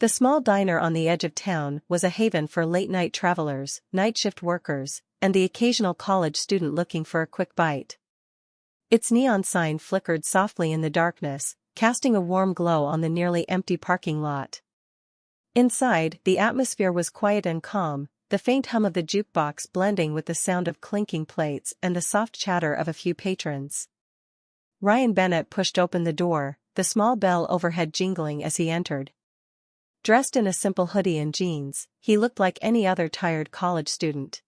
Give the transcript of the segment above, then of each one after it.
The small diner on the edge of town was a haven for late-night travelers, night shift workers, and the occasional college student looking for a quick bite. Its neon sign flickered softly in the darkness, casting a warm glow on the nearly empty parking lot. Inside, the atmosphere was quiet and calm, the faint hum of the jukebox blending with the sound of clinking plates and the soft chatter of a few patrons. Ryan Bennett pushed open the door, the small bell overhead jingling as he entered. Dressed in a simple hoodie and jeans, he looked like any other tired college student.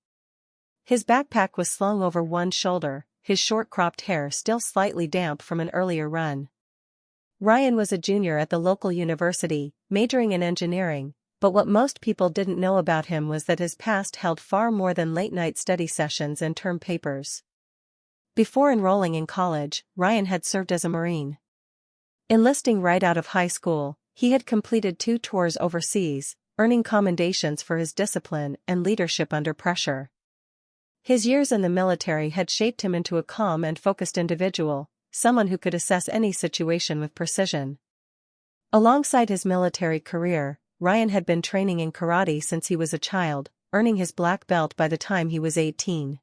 His backpack was slung over one shoulder, his short-cropped hair still slightly damp from an earlier run. Ryan was a junior at the local university, majoring in engineering, but what most people didn't know about him was that his past held far more than late-night study sessions and term papers. Before enrolling in college, Ryan had served as a Marine. Enlisting right out of high school, he had completed 2 tours overseas, earning commendations for his discipline and leadership under pressure. His years in the military had shaped him into a calm and focused individual, someone who could assess any situation with precision. Alongside his military career, Ryan had been training in karate since he was a child, earning his black belt by the time he was 18.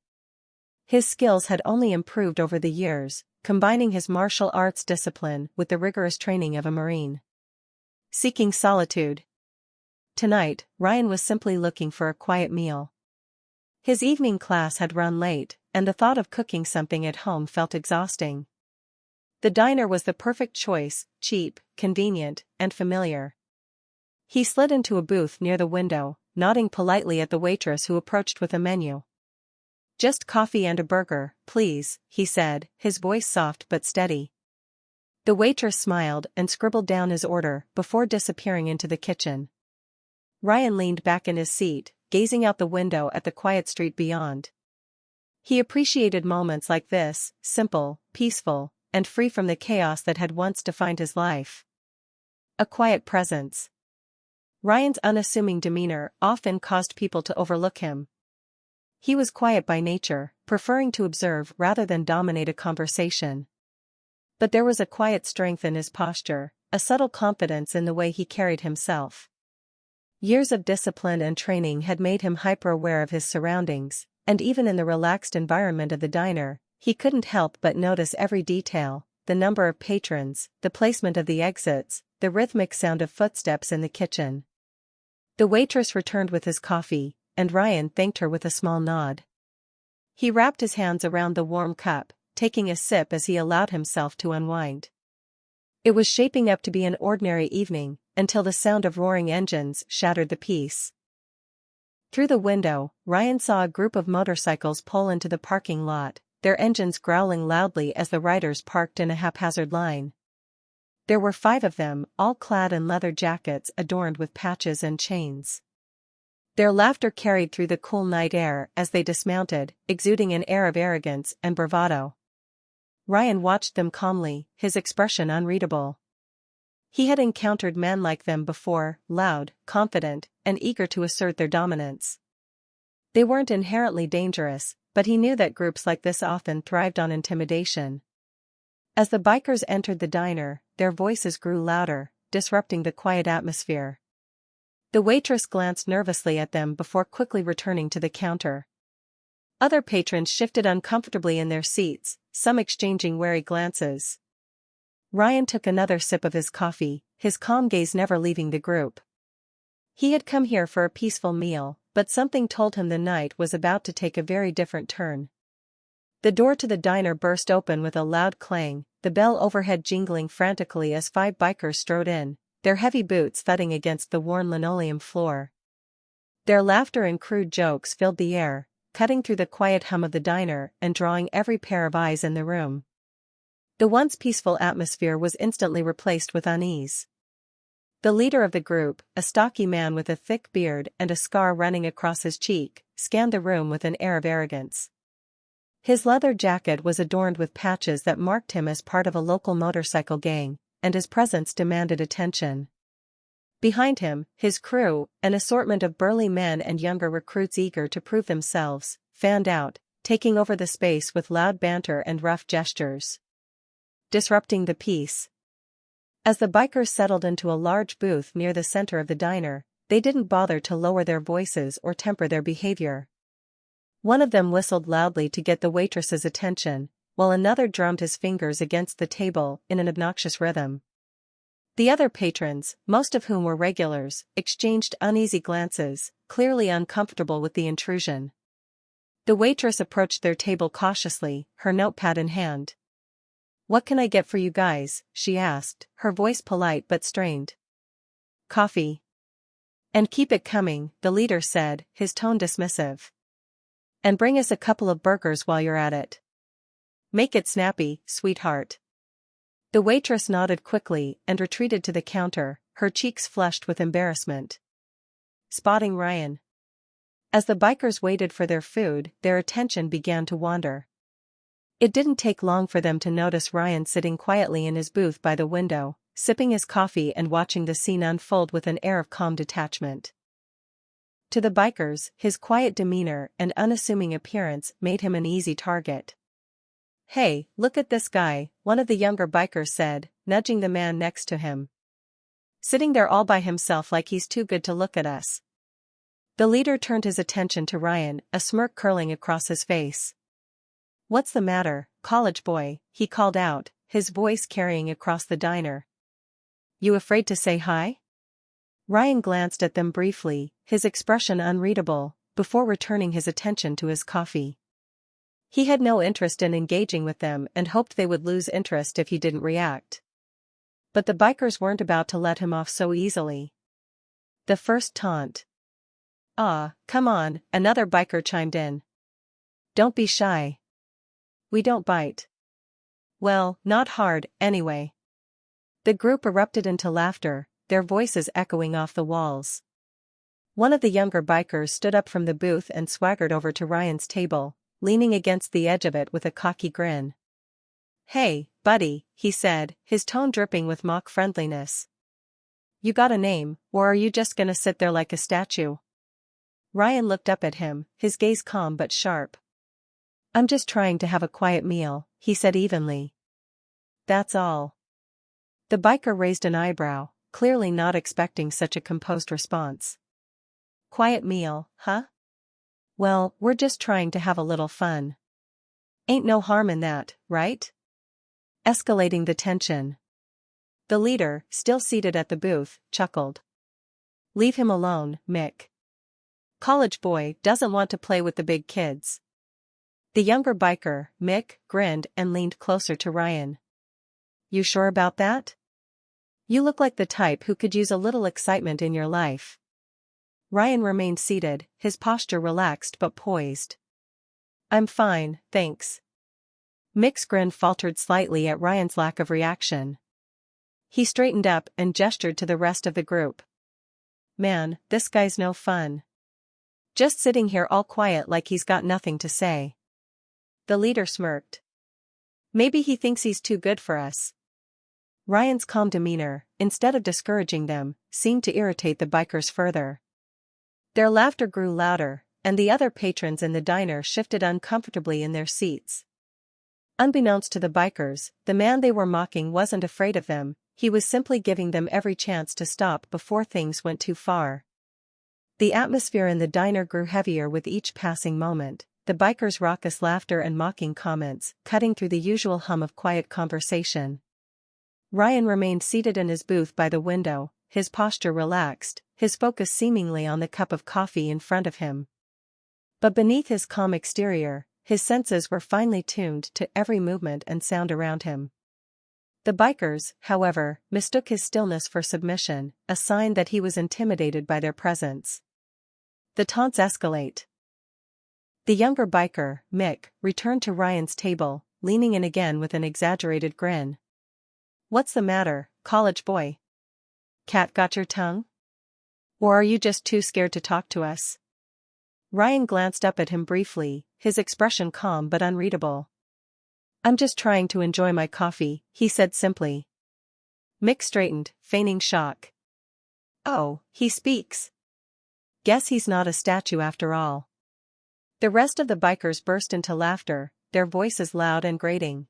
His skills had only improved over the years, combining his martial arts discipline with the rigorous training of a Marine. Seeking solitude. Tonight, Ryan was simply looking for a quiet meal. His evening class had run late, and the thought of cooking something at home felt exhausting. The diner was the perfect choice, cheap, convenient, and familiar. He slid into a booth near the window, nodding politely at the waitress who approached with a menu. "Just coffee and a burger, please," he said, his voice soft but steady. The waitress smiled and scribbled down his order before disappearing into the kitchen. Ryan leaned back in his seat, gazing out the window at the quiet street beyond. He appreciated moments like this, simple, peaceful, and free from the chaos that had once defined his life. A quiet presence. Ryan's unassuming demeanor often caused people to overlook him. He was quiet by nature, preferring to observe rather than dominate a conversation. But there was a quiet strength in his posture, a subtle confidence in the way he carried himself. Years of discipline and training had made him hyper-aware of his surroundings, and even in the relaxed environment of the diner, he couldn't help but notice every detail: the number of patrons, the placement of the exits, the rhythmic sound of footsteps in the kitchen. The waitress returned with his coffee, and Ryan thanked her with a small nod. He wrapped his hands around the warm cup, taking a sip as he allowed himself to unwind. It was shaping up to be an ordinary evening, until the sound of roaring engines shattered the peace. Through the window, Ryan saw a group of motorcycles pull into the parking lot, their engines growling loudly as the riders parked in a haphazard line. There were 5 of them, all clad in leather jackets adorned with patches and chains. Their laughter carried through the cool night air as they dismounted, exuding an air of arrogance and bravado. Ryan watched them calmly, his expression unreadable. He had encountered men like them before, loud, confident, and eager to assert their dominance. They weren't inherently dangerous, but he knew that groups like this often thrived on intimidation. As the bikers entered the diner, their voices grew louder, disrupting the quiet atmosphere. The waitress glanced nervously at them before quickly returning to the counter. Other patrons shifted uncomfortably in their seats, some exchanging wary glances. Ryan took another sip of his coffee, his calm gaze never leaving the group. He had come here for a peaceful meal, but something told him the night was about to take a very different turn. The door to the diner burst open with a loud clang, the bell overhead jingling frantically as 5 bikers strode in, their heavy boots thudding against the worn linoleum floor. Their laughter and crude jokes filled the air, cutting through the quiet hum of the diner and drawing every pair of eyes in the room. The once peaceful atmosphere was instantly replaced with unease. The leader of the group, a stocky man with a thick beard and a scar running across his cheek, scanned the room with an air of arrogance. His leather jacket was adorned with patches that marked him as part of a local motorcycle gang, and his presence demanded attention. Behind him, his crew, an assortment of burly men and younger recruits eager to prove themselves, fanned out, taking over the space with loud banter and rough gestures. Disrupting the peace. As the bikers settled into a large booth near the center of the diner, they didn't bother to lower their voices or temper their behavior. One of them whistled loudly to get the waitress's attention, while another drummed his fingers against the table in an obnoxious rhythm. The other patrons, most of whom were regulars, exchanged uneasy glances, clearly uncomfortable with the intrusion. The waitress approached their table cautiously, her notepad in hand. "What can I get for you guys?" she asked, her voice polite but strained. "Coffee." "And keep it coming," the leader said, his tone dismissive. "And bring us a couple of burgers while you're at it. Make it snappy, sweetheart." The waitress nodded quickly and retreated to the counter, her cheeks flushed with embarrassment. Spotting Ryan. As the bikers waited for their food, their attention began to wander. It didn't take long for them to notice Ryan sitting quietly in his booth by the window, sipping his coffee and watching the scene unfold with an air of calm detachment. To the bikers, his quiet demeanor and unassuming appearance made him an easy target. "Hey, look at this guy," one of the younger bikers said, nudging the man next to him. "Sitting there all by himself like he's too good to look at us." The leader turned his attention to Ryan, a smirk curling across his face. "What's the matter, college boy?" he called out, his voice carrying across the diner. "You afraid to say hi?" Ryan glanced at them briefly, his expression unreadable, before returning his attention to his coffee. He had no interest in engaging with them and hoped they would lose interest if he didn't react. But the bikers weren't about to let him off so easily. The first taunt. "Ah, come on," another biker chimed in. "Don't be shy. We don't bite." "Well, not hard, anyway." The group erupted into laughter, their voices echoing off the walls. One of the younger bikers stood up from the booth and swaggered over to Ryan's table, leaning against the edge of it with a cocky grin. "Hey, buddy," he said, his tone dripping with mock friendliness. "You got a name, or are you just gonna sit there like a statue?" Ryan looked up at him, his gaze calm but sharp. "I'm just trying to have a quiet meal," he said evenly. "That's all." The biker raised an eyebrow, clearly not expecting such a composed response. "Quiet meal, huh? Well, we're just trying to have a little fun. Ain't no harm in that, right?" Escalating the tension. The leader, still seated at the booth, chuckled. "Leave him alone, Mick. College boy doesn't want to play with the big kids." The younger biker, Mick, grinned and leaned closer to Ryan. "You sure about that? You look like the type who could use a little excitement in your life." Ryan remained seated, his posture relaxed but poised. "I'm fine, thanks." Mick's grin faltered slightly at Ryan's lack of reaction. He straightened up and gestured to the rest of the group. "Man, this guy's no fun. Just sitting here all quiet like he's got nothing to say." The leader smirked. "Maybe he thinks he's too good for us." Ryan's calm demeanor, instead of discouraging them, seemed to irritate the bikers further. Their laughter grew louder, and the other patrons in the diner shifted uncomfortably in their seats. Unbeknownst to the bikers, the man they were mocking wasn't afraid of them, he was simply giving them every chance to stop before things went too far. The atmosphere in the diner grew heavier with each passing moment, the bikers' raucous laughter and mocking comments cutting through the usual hum of quiet conversation. Ryan remained seated in his booth by the window, his posture relaxed, his focus seemingly on the cup of coffee in front of him. But beneath his calm exterior, his senses were finely tuned to every movement and sound around him. The bikers, however, mistook his stillness for submission, a sign that he was intimidated by their presence. The taunts escalate. The younger biker, Mick, returned to Ryan's table, leaning in again with an exaggerated grin. "What's the matter, college boy? Cat got your tongue? Or are you just too scared to talk to us?" Ryan glanced up at him briefly, his expression calm but unreadable. "I'm just trying to enjoy my coffee," he said simply. Mick straightened, feigning shock. "Oh, he speaks. Guess he's not a statue after all." The rest of the bikers burst into laughter, their voices loud and grating.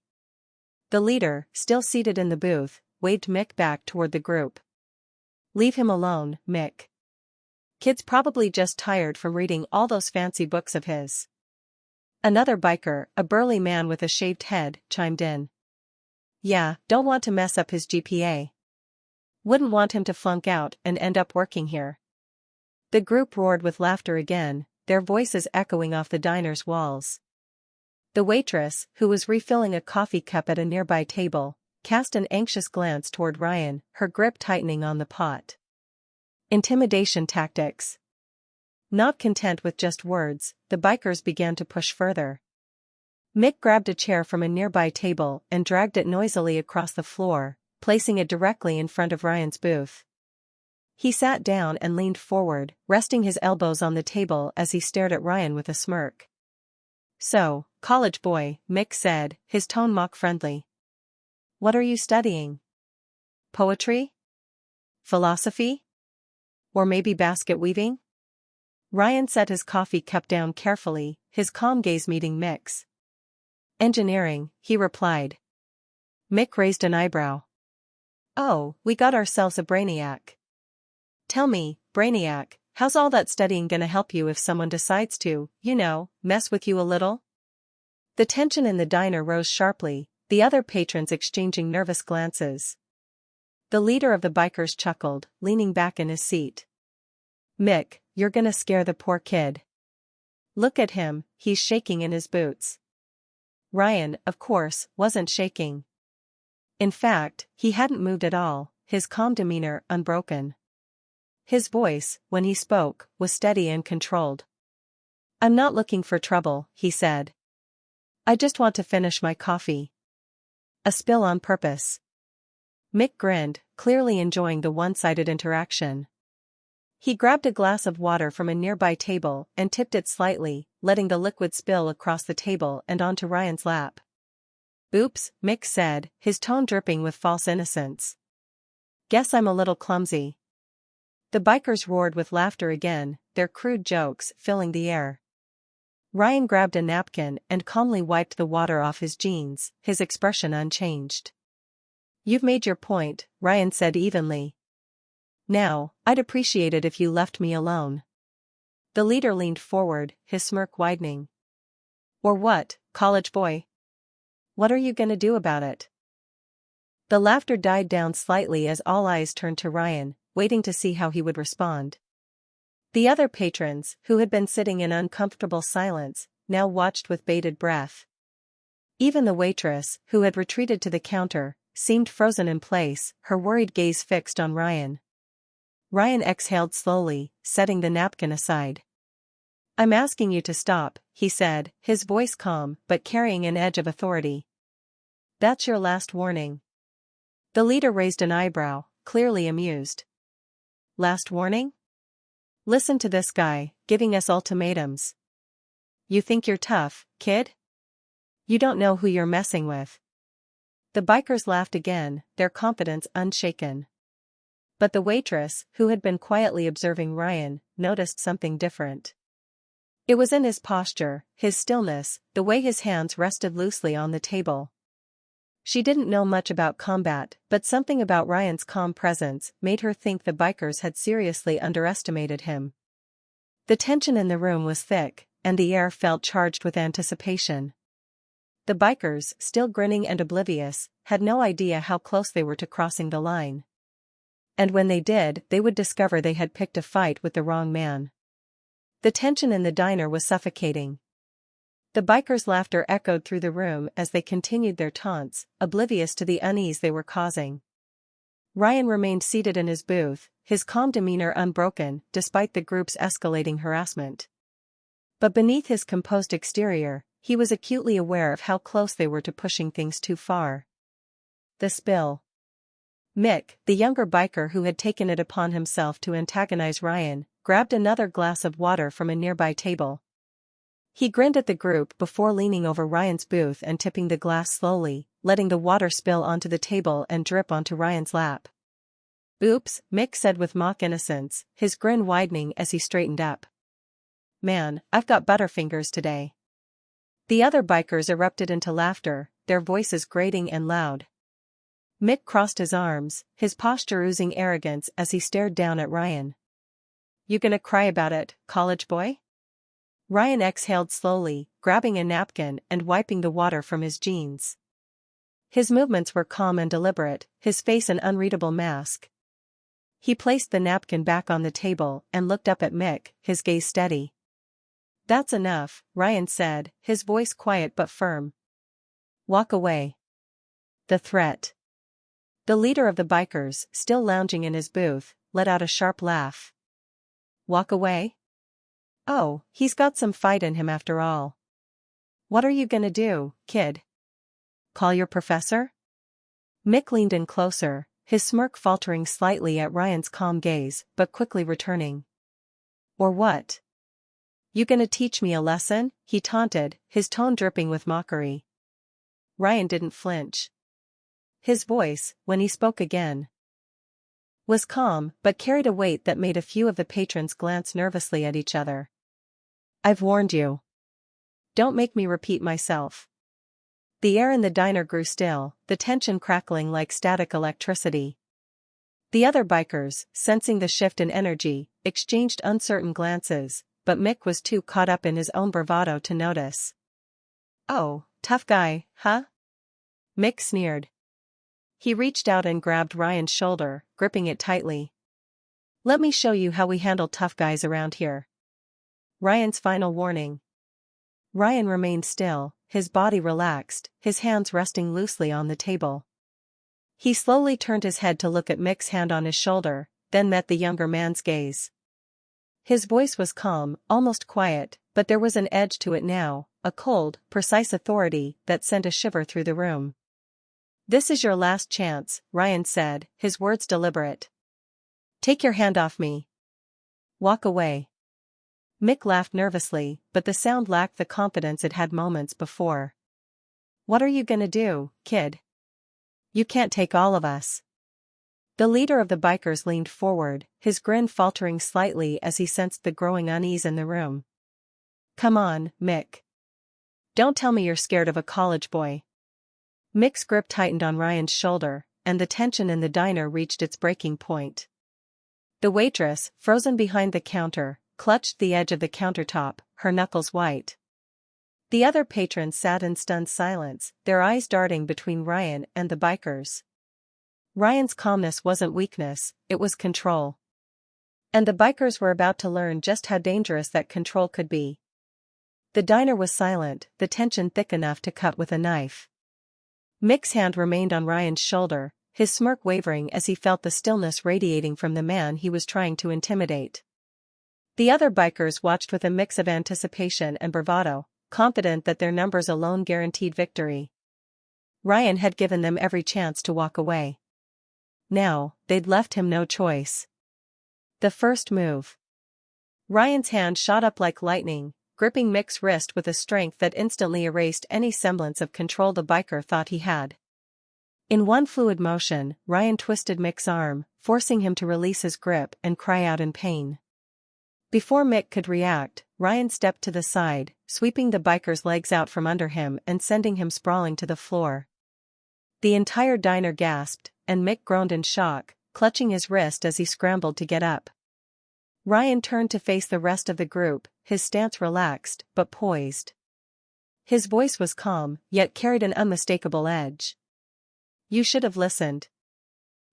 The leader, still seated in the booth, waved Mick back toward the group. "Leave him alone, Mick. Kid's probably just tired from reading all those fancy books of his." Another biker, a burly man with a shaved head, chimed in. "Yeah, don't want to mess up his GPA. Wouldn't want him to flunk out and end up working here." The group roared with laughter again, their voices echoing off the diner's walls. The waitress, who was refilling a coffee cup at a nearby table, cast an anxious glance toward Ryan, her grip tightening on the pot. Intimidation tactics. Not content with just words, the bikers began to push further. Mick grabbed a chair from a nearby table and dragged it noisily across the floor, placing it directly in front of Ryan's booth. He sat down and leaned forward, resting his elbows on the table as he stared at Ryan with a smirk. "So, college boy," Mick said, his tone mock-friendly. "What are you studying? Poetry? Philosophy? Or maybe basket weaving?" Ryan set his coffee cup down carefully, his calm gaze meeting Mick's. "Engineering," he replied. Mick raised an eyebrow. "Oh, we got ourselves a brainiac. Tell me, brainiac, how's all that studying gonna help you if someone decides to, mess with you a little?" The tension in the diner rose sharply, the other patrons exchanging nervous glances. The leader of the bikers chuckled, leaning back in his seat. "Mick, you're gonna scare the poor kid. Look at him, he's shaking in his boots." Ryan, of course, wasn't shaking. In fact, he hadn't moved at all, his calm demeanor unbroken. His voice, when he spoke, was steady and controlled. "I'm not looking for trouble," he said. "I just want to finish my coffee." "A spill on purpose." Mick grinned, clearly enjoying the one-sided interaction. He grabbed a glass of water from a nearby table and tipped it slightly, letting the liquid spill across the table and onto Ryan's lap. "Oops," Mick said, his tone dripping with false innocence. "Guess I'm a little clumsy." The bikers roared with laughter again, their crude jokes filling the air. Ryan grabbed a napkin and calmly wiped the water off his jeans, his expression unchanged. "You've made your point," Ryan said evenly. "Now, I'd appreciate it if you left me alone." The leader leaned forward, his smirk widening. "Or what, college boy? What are you gonna do about it?" The laughter died down slightly as all eyes turned to Ryan, waiting to see how he would respond. The other patrons, who had been sitting in uncomfortable silence, now watched with bated breath. Even the waitress, who had retreated to the counter, seemed frozen in place, her worried gaze fixed on Ryan. Ryan exhaled slowly, setting the napkin aside. "I'm asking you to stop," he said, his voice calm but carrying an edge of authority. "That's your last warning." The leader raised an eyebrow, clearly amused. "Last warning? Listen to this guy, giving us ultimatums. You think you're tough, kid? You don't know who you're messing with." The bikers laughed again, their confidence unshaken. But the waitress, who had been quietly observing Ryan, noticed something different. It was in his posture, his stillness, the way his hands rested loosely on the table. She didn't know much about combat, but something about Ryan's calm presence made her think the bikers had seriously underestimated him. The tension in the room was thick, and the air felt charged with anticipation. The bikers, still grinning and oblivious, had no idea how close they were to crossing the line. And when they did, they would discover they had picked a fight with the wrong man. The tension in the diner was suffocating. The bikers' laughter echoed through the room as they continued their taunts, oblivious to the unease they were causing. Ryan remained seated in his booth, his calm demeanor unbroken despite the group's escalating harassment. But beneath his composed exterior, he was acutely aware of how close they were to pushing things too far. The spill. Mick, the younger biker who had taken it upon himself to antagonize Ryan, grabbed another glass of water from a nearby table. He grinned at the group before leaning over Ryan's booth and tipping the glass slowly, letting the water spill onto the table and drip onto Ryan's lap. "Oops," Mick said with mock innocence, his grin widening as he straightened up. "Man, I've got butterfingers today." The other bikers erupted into laughter, their voices grating and loud. Mick crossed his arms, his posture oozing arrogance as he stared down at Ryan. "You gonna cry about it, college boy?" Ryan exhaled slowly, grabbing a napkin and wiping the water from his jeans. His movements were calm and deliberate, his face an unreadable mask. He placed the napkin back on the table and looked up at Mick, his gaze steady. "That's enough," Ryan said, his voice quiet but firm. "Walk away." The threat. The leader of the bikers, still lounging in his booth, let out a sharp laugh. "Walk away? Oh, he's got some fight in him after all. What are you gonna do, kid? Call your professor?" Mick leaned in closer, his smirk faltering slightly at Ryan's calm gaze, but quickly returning. "Or what? You gonna teach me a lesson?" he taunted, his tone dripping with mockery. Ryan didn't flinch. His voice, when he spoke again, was calm but carried a weight that made a few of the patrons glance nervously at each other. "I've warned you. Don't make me repeat myself." The air in the diner grew still, the tension crackling like static electricity. The other bikers, sensing the shift in energy, exchanged uncertain glances, but Mick was too caught up in his own bravado to notice. "Oh, tough guy, huh?" Mick sneered. He reached out and grabbed Ryan's shoulder, gripping it tightly. "Let me show you how we handle tough guys around here." Ryan's final warning. Ryan remained still, his body relaxed, his hands resting loosely on the table. He slowly turned his head to look at Mick's hand on his shoulder, then met the younger man's gaze. His voice was calm, almost quiet, but there was an edge to it now, a cold, precise authority that sent a shiver through the room. "This is your last chance," Ryan said, his words deliberate. "Take your hand off me. Walk away." Mick laughed nervously, but the sound lacked the confidence it had moments before. "What are you gonna do, kid? You can't take all of us." The leader of the bikers leaned forward, his grin faltering slightly as he sensed the growing unease in the room. "Come on, Mick. Don't tell me you're scared of a college boy." Mick's grip tightened on Ryan's shoulder, and the tension in the diner reached its breaking point. The waitress, frozen behind the counter, clutched the edge of the countertop, her knuckles white. The other patrons sat in stunned silence, their eyes darting between Ryan and the bikers. Ryan's calmness wasn't weakness, it was control. And the bikers were about to learn just how dangerous that control could be. The diner was silent, the tension thick enough to cut with a knife. Mick's hand remained on Ryan's shoulder, his smirk wavering as he felt the stillness radiating from the man he was trying to intimidate. The other bikers watched with a mix of anticipation and bravado, confident that their numbers alone guaranteed victory. Ryan had given them every chance to walk away. Now, they'd left him no choice. The first move. Ryan's hand shot up like lightning, gripping Mick's wrist with a strength that instantly erased any semblance of control the biker thought he had. In one fluid motion, Ryan twisted Mick's arm, forcing him to release his grip and cry out in pain. Before Mick could react, Ryan stepped to the side, sweeping the biker's legs out from under him and sending him sprawling to the floor. The entire diner gasped, and Mick groaned in shock, clutching his wrist as he scrambled to get up. Ryan turned to face the rest of the group, his stance relaxed, but poised. His voice was calm, yet carried an unmistakable edge. "You should have listened.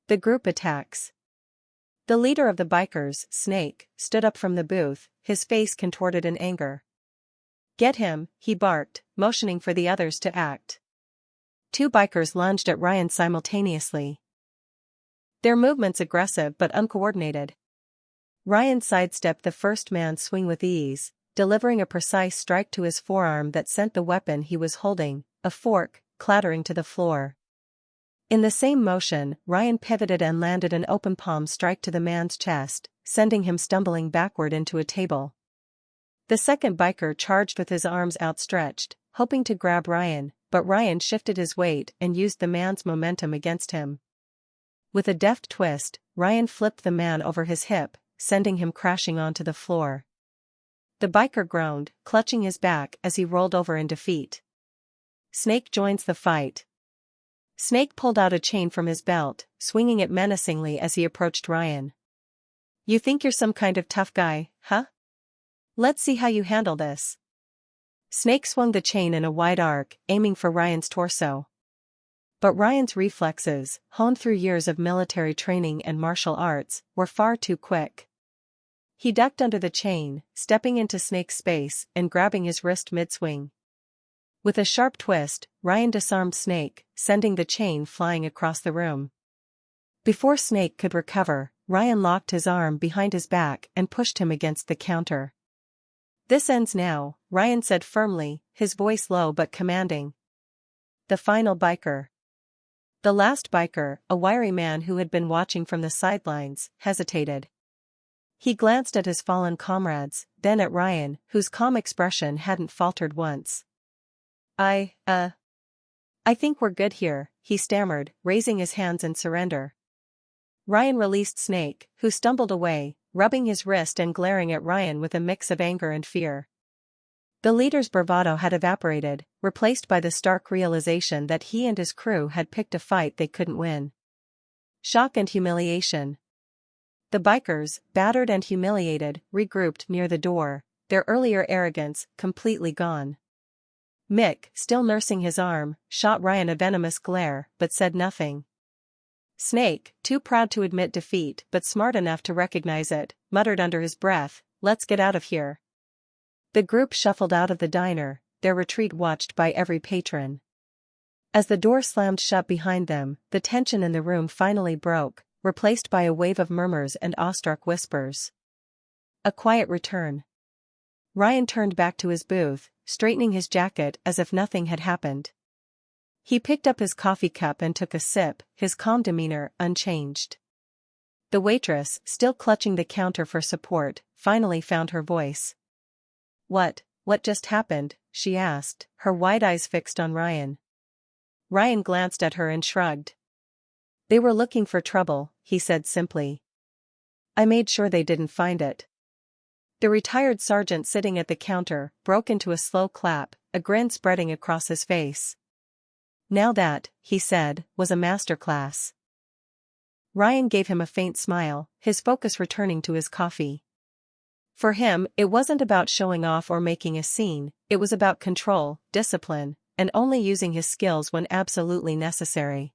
The group attacks." The leader of the bikers, Snake, stood up from the booth, his face contorted in anger. "Get him," he barked, motioning for the others to act. Two bikers lunged at Ryan simultaneously. Their movements aggressive but uncoordinated. Ryan sidestepped the first man's swing with ease, delivering a precise strike to his forearm that sent the weapon he was holding, a fork, clattering to the floor. In the same motion, Ryan pivoted and landed an open palm strike to the man's chest, sending him stumbling backward into a table. The second biker charged with his arms outstretched, hoping to grab Ryan, but Ryan shifted his weight and used the man's momentum against him. With a deft twist, Ryan flipped the man over his hip, sending him crashing onto the floor. The biker groaned, clutching his back as he rolled over in defeat. Snake joins the fight. Snake pulled out a chain from his belt, swinging it menacingly as he approached Ryan. You think you're some kind of tough guy, huh? Let's see how you handle this. Snake swung the chain in a wide arc, aiming for Ryan's torso. But Ryan's reflexes, honed through years of military training and martial arts, were far too quick. He ducked under the chain, stepping into Snake's space and grabbing his wrist mid-swing. With a sharp twist, Ryan disarmed Snake, sending the chain flying across the room. Before Snake could recover, Ryan locked his arm behind his back and pushed him against the counter. This ends now, Ryan said firmly, his voice low but commanding. The final biker. The last biker, a wiry man who had been watching from the sidelines, hesitated. He glanced at his fallen comrades, then at Ryan, whose calm expression hadn't faltered once. I think we're good here, he stammered, raising his hands in surrender. Ryan released Snake, who stumbled away, rubbing his wrist and glaring at Ryan with a mix of anger and fear. The leader's bravado had evaporated, replaced by the stark realization that he and his crew had picked a fight they couldn't win. Shock and humiliation. The bikers, battered and humiliated, regrouped near the door, their earlier arrogance completely gone. Mick, still nursing his arm, shot Ryan a venomous glare but said nothing. Snake, too proud to admit defeat but smart enough to recognize it, muttered under his breath, "Let's get out of here." The group shuffled out of the diner, their retreat watched by every patron. As the door slammed shut behind them, the tension in the room finally broke, replaced by a wave of murmurs and awestruck whispers. A quiet return. Ryan turned back to his booth, straightening his jacket as if nothing had happened. He picked up his coffee cup and took a sip, his calm demeanor unchanged. The waitress, still clutching the counter for support, finally found her voice. What just happened?" she asked, her wide eyes fixed on Ryan. Ryan glanced at her and shrugged. "They were looking for trouble," he said simply. "I made sure they didn't find it." The retired sergeant sitting at the counter broke into a slow clap, a grin spreading across his face. "Now that," he said, "was a masterclass." Ryan gave him a faint smile, his focus returning to his coffee. For him, it wasn't about showing off or making a scene, it was about control, discipline, and only using his skills when absolutely necessary.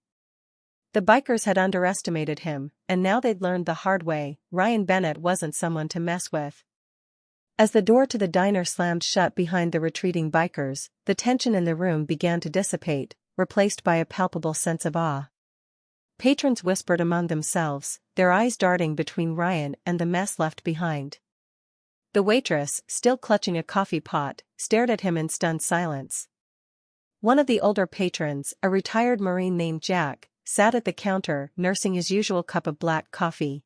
The bikers had underestimated him, and now they'd learned the hard way, Ryan Bennett wasn't someone to mess with. As the door to the diner slammed shut behind the retreating bikers, the tension in the room began to dissipate, replaced by a palpable sense of awe. Patrons whispered among themselves, their eyes darting between Ryan and the mess left behind. The waitress, still clutching a coffee pot, stared at him in stunned silence. One of the older patrons, a retired Marine named Jack, sat at the counter nursing his usual cup of black coffee.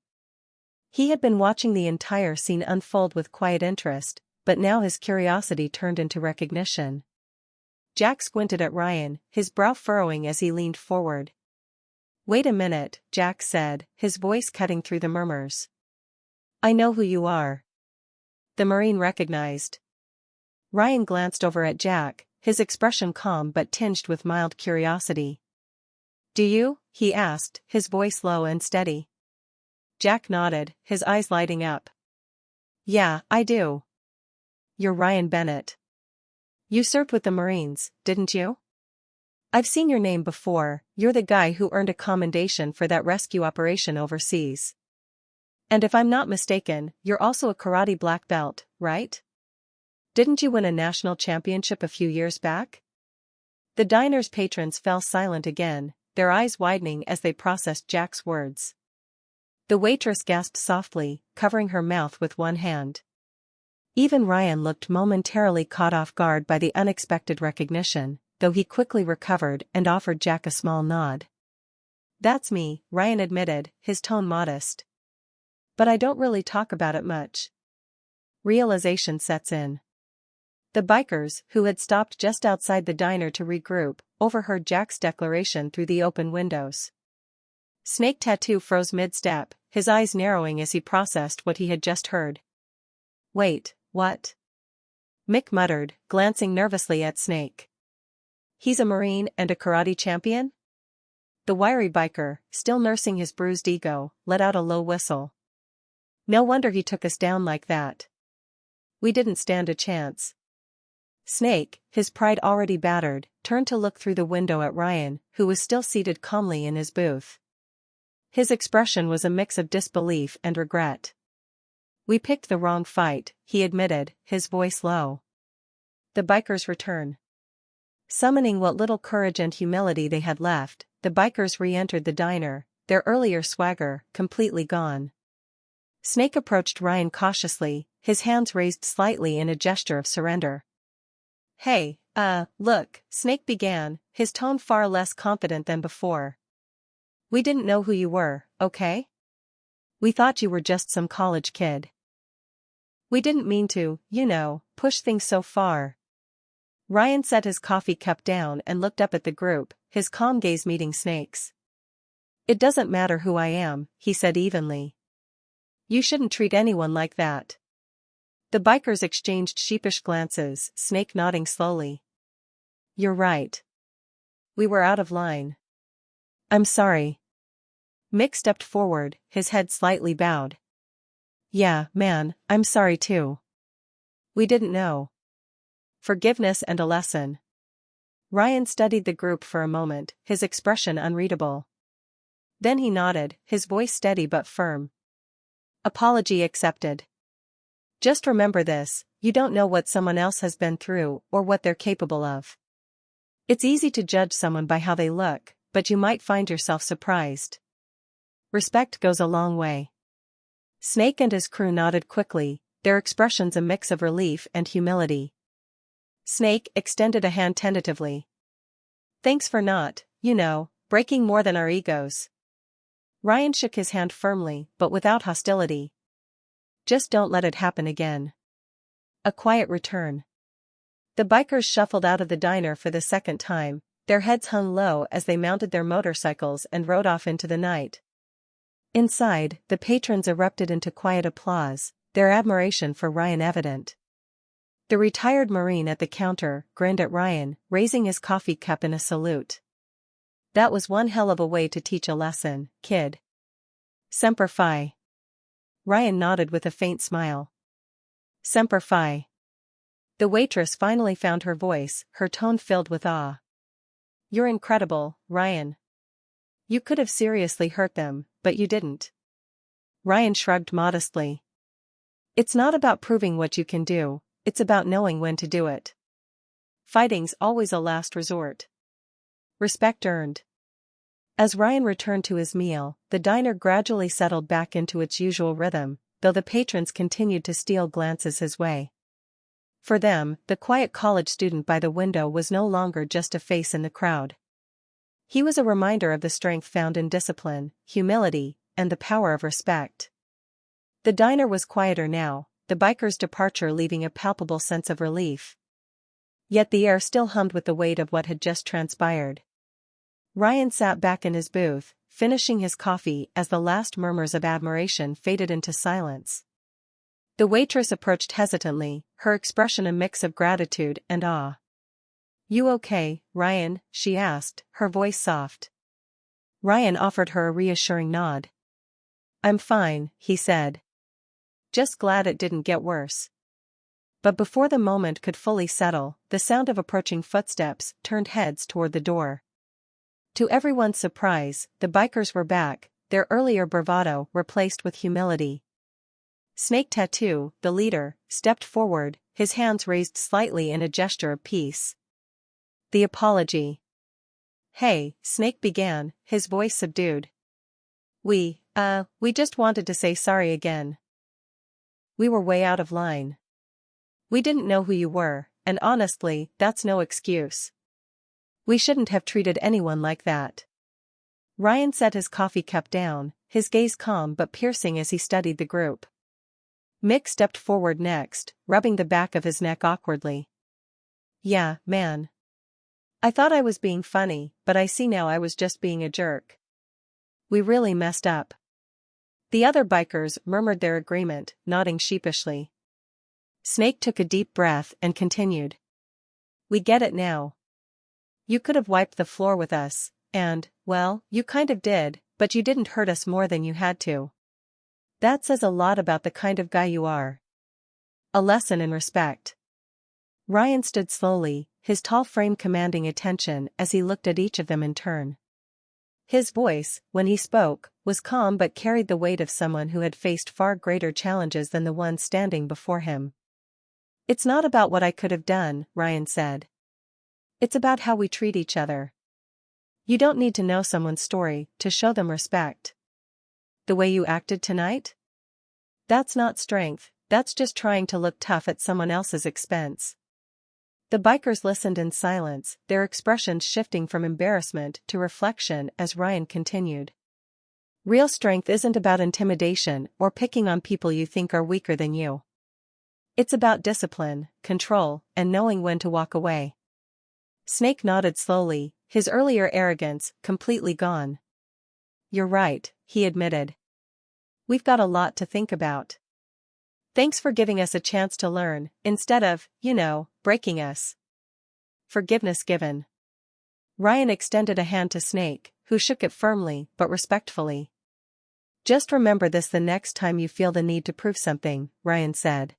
He had been watching the entire scene unfold with quiet interest, but now his curiosity turned into recognition. Jack squinted at Ryan, his brow furrowing as he leaned forward. "Wait a minute," Jack said, his voice cutting through the murmurs. "I know who you are." The Marine recognized. Ryan glanced over at Jack, his expression calm but tinged with mild curiosity. "Do you?" he asked, his voice low and steady. Jack nodded, his eyes lighting up. "Yeah, I do. You're Ryan Bennett. You served with the Marines, didn't you? I've seen your name before, you're the guy who earned a commendation for that rescue operation overseas. And if I'm not mistaken, you're also a karate black belt, right? Didn't you win a national championship a few years back?" The diner's patrons fell silent again, their eyes widening as they processed Jack's words. The waitress gasped softly, covering her mouth with one hand. Even Ryan looked momentarily caught off guard by the unexpected recognition, though he quickly recovered and offered Jack a small nod. "That's me," Ryan admitted, his tone modest. "But I don't really talk about it much." Realization sets in. The bikers, who had stopped just outside the diner to regroup, overheard Jack's declaration through the open windows. Snake Tattoo froze mid-step, his eyes narrowing as he processed what he had just heard. "Wait, what?" Mick muttered, glancing nervously at Snake. "He's a Marine and a karate champion?" The wiry biker, still nursing his bruised ego, let out a low whistle. No wonder he took us down like that. We didn't stand a chance. Snake, his pride already battered, turned to look through the window at Ryan, who was still seated calmly in his booth. His expression was a mix of disbelief and regret. We picked the wrong fight, he admitted, his voice low. The bikers return. Summoning what little courage and humility they had left, the bikers re-entered the diner, their earlier swagger completely gone. Snake approached Ryan cautiously, his hands raised slightly in a gesture of surrender. Hey, look, Snake began, his tone far less confident than before. We didn't know who you were, okay? We thought you were just some college kid. We didn't mean to, push things so far. Ryan set his coffee cup down and looked up at the group, his calm gaze meeting Snake's. It doesn't matter who I am, he said evenly. You shouldn't treat anyone like that. The bikers exchanged sheepish glances, Snake nodding slowly. You're right. We were out of line. I'm sorry. Mick stepped forward, his head slightly bowed. Yeah, man, I'm sorry too. We didn't know. Forgiveness and a lesson. Ryan studied the group for a moment, his expression unreadable. Then he nodded, his voice steady but firm. Apology accepted. Just remember this, you don't know what someone else has been through or what they're capable of. It's easy to judge someone by how they look, but you might find yourself surprised. Respect goes a long way. Snake and his crew nodded quickly, their expressions a mix of relief and humility. Snake extended a hand tentatively. Thanks for not, breaking more than our egos. Ryan shook his hand firmly, but without hostility. Just don't let it happen again. A quiet return. The bikers shuffled out of the diner for the second time, their heads hung low as they mounted their motorcycles and rode off into the night. Inside, the patrons erupted into quiet applause, their admiration for Ryan evident. The retired Marine at the counter grinned at Ryan, raising his coffee cup in a salute. That was one hell of a way to teach a lesson, kid. Semper Fi. Ryan nodded with a faint smile. Semper Fi. The waitress finally found her voice, her tone filled with awe. You're incredible, Ryan. You could have seriously hurt them, but you didn't. Ryan shrugged modestly. It's not about proving what you can do, it's about knowing when to do it. Fighting's always a last resort. Respect earned. As Ryan returned to his meal, the diner gradually settled back into its usual rhythm, though the patrons continued to steal glances his way. For them, the quiet college student by the window was no longer just a face in the crowd. He was a reminder of the strength found in discipline, humility, and the power of respect. The diner was quieter now, the bikers' departure leaving a palpable sense of relief. Yet the air still hummed with the weight of what had just transpired. Ryan sat back in his booth, finishing his coffee as the last murmurs of admiration faded into silence. The waitress approached hesitantly, her expression a mix of gratitude and awe. You okay, Ryan? She asked, her voice soft. Ryan offered her a reassuring nod. I'm fine, he said. Just glad it didn't get worse. But before the moment could fully settle, the sound of approaching footsteps turned heads toward the door. To everyone's surprise, the bikers were back, their earlier bravado replaced with humility. Snake Tattoo, the leader, stepped forward, his hands raised slightly in a gesture of peace. The apology. Hey, Snake began, his voice subdued. We just wanted to say sorry again. We were way out of line. We didn't know who you were, and honestly, that's no excuse. We shouldn't have treated anyone like that. Ryan set his coffee cup down, his gaze calm but piercing as he studied the group. Mick stepped forward next, rubbing the back of his neck awkwardly. Yeah, man. I thought I was being funny, but I see now I was just being a jerk. We really messed up. The other bikers murmured their agreement, nodding sheepishly. Snake took a deep breath and continued. We get it now. You could have wiped the floor with us, and, Well, you kind of did, but you didn't hurt us more than you had to. That says a lot about the kind of guy you are. A lesson in respect. Ryan stood slowly, his tall frame commanding attention as he looked at each of them in turn. His voice, when he spoke, was calm but carried the weight of someone who had faced far greater challenges than the one standing before him. It's not about what I could have done, Ryan said. It's about how we treat each other. You don't need to know someone's story to show them respect. The way you acted tonight? That's not strength, that's just trying to look tough at someone else's expense. The bikers listened in silence, their expressions shifting from embarrassment to reflection as Ryan continued. Real strength isn't about intimidation or picking on people you think are weaker than you. It's about discipline, control, and knowing when to walk away. Snake nodded slowly, his earlier arrogance completely gone. You're right, he admitted. We've got a lot to think about. Thanks for giving us a chance to learn, instead of, breaking us. Forgiveness given. Ryan extended a hand to Snake, who shook it firmly but respectfully. Just remember this the next time you feel the need to prove something, Ryan said.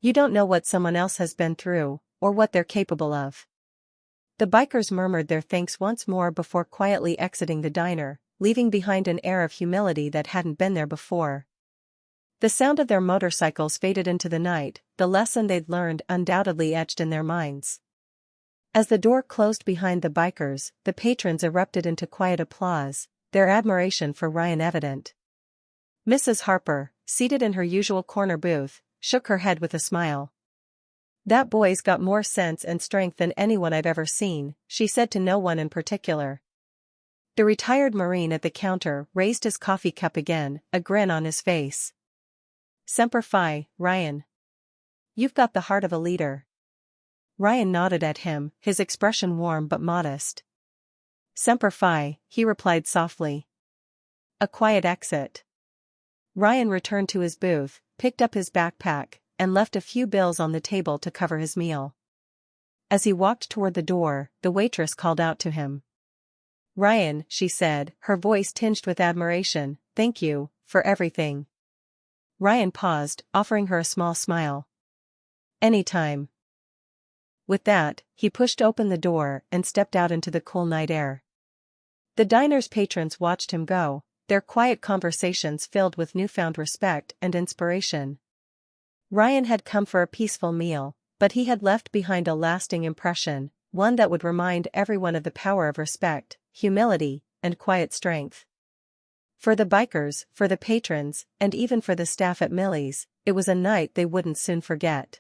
You don't know what someone else has been through, or what they're capable of. The bikers murmured their thanks once more before quietly exiting the diner, leaving behind an air of humility that hadn't been there before. The sound of their motorcycles faded into the night, the lesson they'd learned undoubtedly etched in their minds. As the door closed behind the bikers, the patrons erupted into quiet applause, their admiration for Ryan evident. Mrs. Harper, seated in her usual corner booth, shook her head with a smile. That boy's got more sense and strength than anyone I've ever seen, she said to no one in particular. The retired Marine at the counter raised his coffee cup again, a grin on his face. Semper Fi, Ryan. You've got the heart of a leader. Ryan nodded at him, his expression warm but modest. Semper Fi, he replied softly. A quiet exit. Ryan returned to his booth, picked up his backpack, and left a few bills on the table to cover his meal. As he walked toward the door, the waitress called out to him. Ryan, she said, her voice tinged with admiration, thank you, for everything. Ryan paused, offering her a small smile. Anytime. With that, he pushed open the door and stepped out into the cool night air. The diner's patrons watched him go, their quiet conversations filled with newfound respect and inspiration. Ryan had come for a peaceful meal, but he had left behind a lasting impression, one that would remind everyone of the power of respect, humility, and quiet strength. For the bikers, for the patrons, and even for the staff at Millie's, it was a night they wouldn't soon forget.